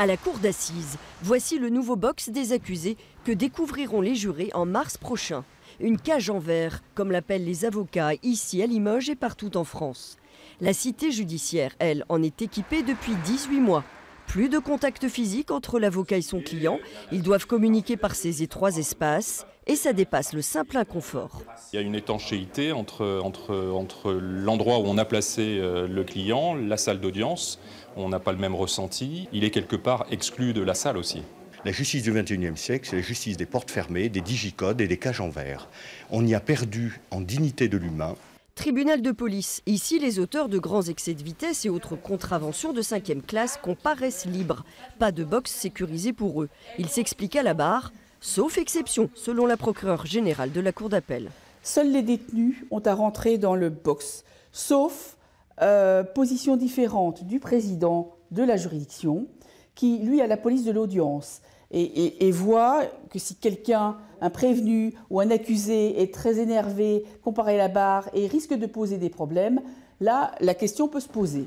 À la cour d'assises, voici le nouveau box des accusés que découvriront les jurés en mars prochain. Une cage en verre, comme l'appellent les avocats ici à Limoges et partout en France. La cité judiciaire, elle, en est équipée depuis 18 mois. Plus de contact physique entre l'avocat et son client. Ils doivent communiquer par ces étroits espaces et ça dépasse le simple inconfort. Il y a une étanchéité entre l'endroit où on a placé le client, la salle d'audience. On n'a pas le même ressenti. Il est quelque part exclu de la salle aussi. La justice du XXIe siècle, c'est la justice des portes fermées, des digicodes et des cages en verre. On y a perdu en dignité de l'humain. Tribunal de police. Ici, les auteurs de grands excès de vitesse et autres contraventions de 5e classe comparaissent libres. Pas de box sécurisé pour eux. Ils s'expliquent à la barre, sauf exception, selon la procureure générale de la Cour d'appel. Seuls les détenus ont à rentrer dans le box, sauf position différente du président de la juridiction, qui, lui, a la police de l'audience et voit que si quelqu'un, un prévenu ou un accusé est très énervé, comparé à la barre et risque de poser des problèmes, là, la question peut se poser.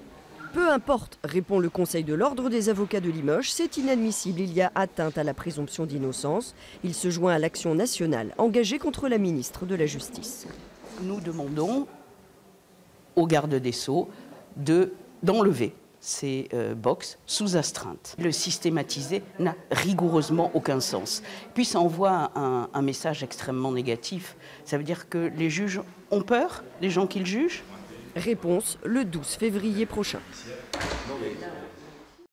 Peu importe, répond le Conseil de l'ordre des avocats de Limoges, c'est inadmissible, il y a atteinte à la présomption d'innocence. Il se joint à l'action nationale engagée contre la ministre de la Justice. Nous demandons au garde des Sceaux d'enlever ces box sous astreinte. Le systématiser n'a rigoureusement aucun sens. Puis ça envoie un message extrêmement négatif. Ça veut dire que les juges ont peur, les gens qu'ils jugent. Réponse le 12 février prochain.